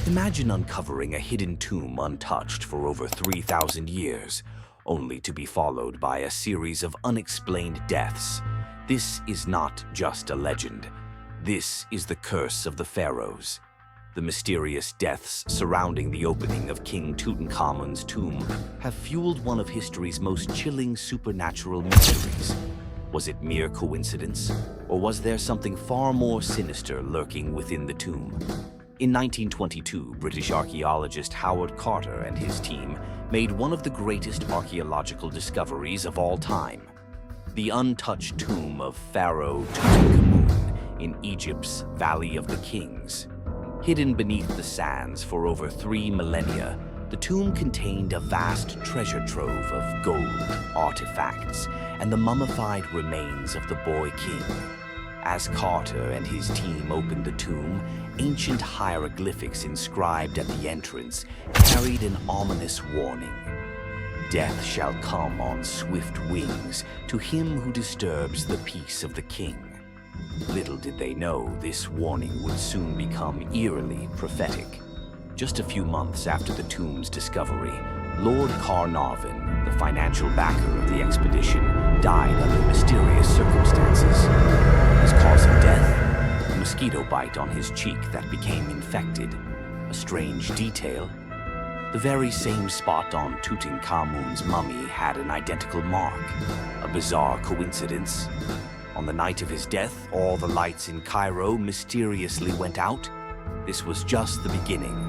Imagine uncovering a hidden tomb untouched for over 3,000 years, only to be followed by a series of unexplained deaths. This is not just a legend. This is the curse of the Pharaohs. The mysterious deaths surrounding the opening of King Tutankhamun's tomb have fueled one of history's most chilling supernatural mysteries. Was it mere coincidence, or was there something far more sinister lurking within the tomb? In 1922, British archaeologist Howard Carter and his team made one of the greatest archaeological discoveries of all time: the untouched tomb of Pharaoh Tutankhamun in Egypt's Valley of the Kings. Hidden beneath the sands for over 3 millennia, the tomb contained a vast treasure trove of gold, artifacts, and the mummified remains of the boy king. As Carter and his team opened the tomb, ancient hieroglyphics inscribed at the entrance carried an ominous warning. Death shall come on swift wings to him who disturbs the peace of the king. Little did they know this warning would soon become eerily prophetic. Just a few months after the tomb's discovery, Lord Carnarvon, the financial backer of the expedition, died under mysterious circumstances. His cause of death? A mosquito bite on his cheek that became infected. A strange detail: the very same spot on Tutankhamun's mummy had an identical mark. A bizarre coincidence? On the night of his death, all the lights in Cairo mysteriously went out. This was just the beginning.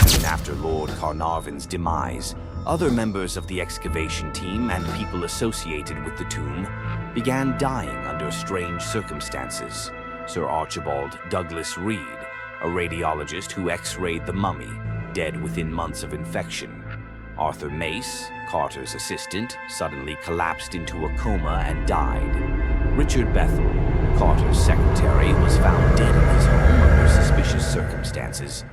Soon after Lord Carnarvon's demise, other members of the excavation team and people associated with the tomb began dying under strange circumstances. Sir Archibald Douglas Reed, a radiologist who x-rayed the mummy, dead within months of infection. Arthur Mace, Carter's assistant, suddenly collapsed into a coma and died. Richard Bethel, Carter's secretary, was found dead in his home under suspicious circumstances.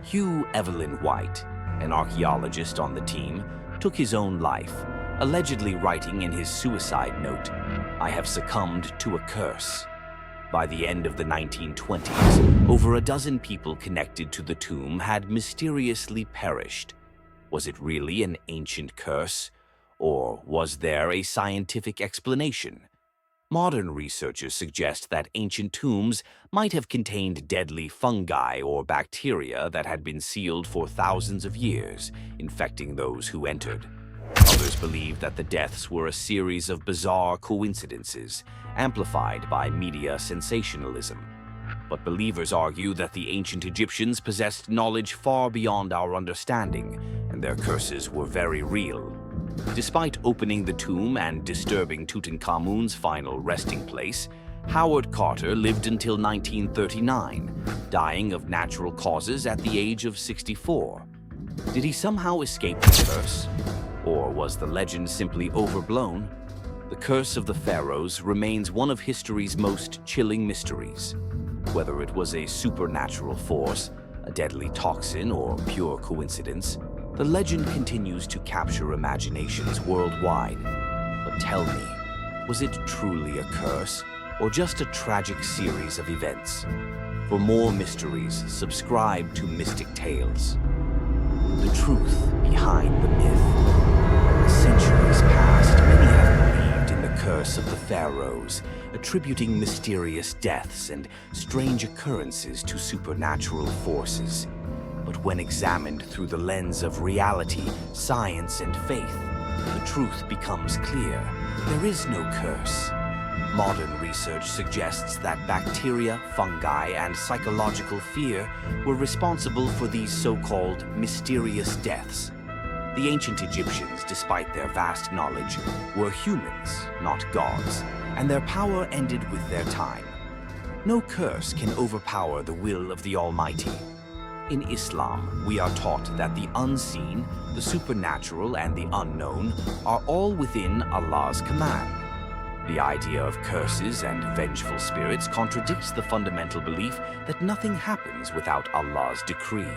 Hugh Evelyn White, an archaeologist on the team, took his own life, allegedly writing in his suicide note, "I have succumbed to a curse." By the end of the 1920s, over a dozen people connected to the tomb had mysteriously perished. Was it really an ancient curse, or was there a scientific explanation? Modern researchers suggest that ancient tombs might have contained deadly fungi or bacteria that had been sealed for thousands of years, infecting those who entered. Others believe that the deaths were a series of bizarre coincidences, amplified by media sensationalism. But believers argue that the ancient Egyptians possessed knowledge far beyond our understanding, and their curses were very real. Despite opening the tomb and disturbing Tutankhamun's final resting place, Howard Carter lived until 1939, dying of natural causes at the age of 64. Did he somehow escape the curse? Or was the legend simply overblown? The curse of the Pharaohs remains one of history's most chilling mysteries. Whether it was a supernatural force, a deadly toxin, or pure coincidence, the legend continues to capture imaginations worldwide. But tell me, was it truly a curse, or just a tragic series of events? For more mysteries, subscribe to Mystic Tales. The truth behind the myth. Centuries past, many have believed in the curse of the Pharaohs, attributing mysterious deaths and strange occurrences to supernatural forces. But when examined through the lens of reality, science, and faith, the truth becomes clear. There is no curse. Modern research suggests that bacteria, fungi, and psychological fear were responsible for these so-called mysterious deaths. The ancient Egyptians, despite their vast knowledge, were humans, not gods, and their power ended with their time. No curse can overpower the will of the Almighty. In Islam, we are taught that the unseen, the supernatural, and the unknown are all within Allah's command. The idea of curses and vengeful spirits contradicts the fundamental belief that nothing happens without Allah's decree.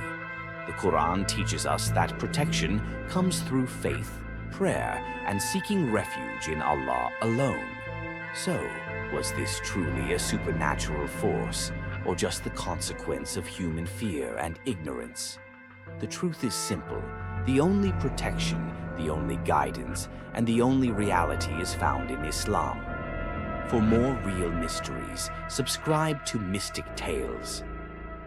The Quran teaches us that protection comes through faith, prayer, and seeking refuge in Allah alone. So, was this truly a supernatural force, or just the consequence of human fear and ignorance? The truth is simple. The only protection, the only guidance, and the only reality is found in Islam. For more real mysteries, subscribe to Mystic Tales.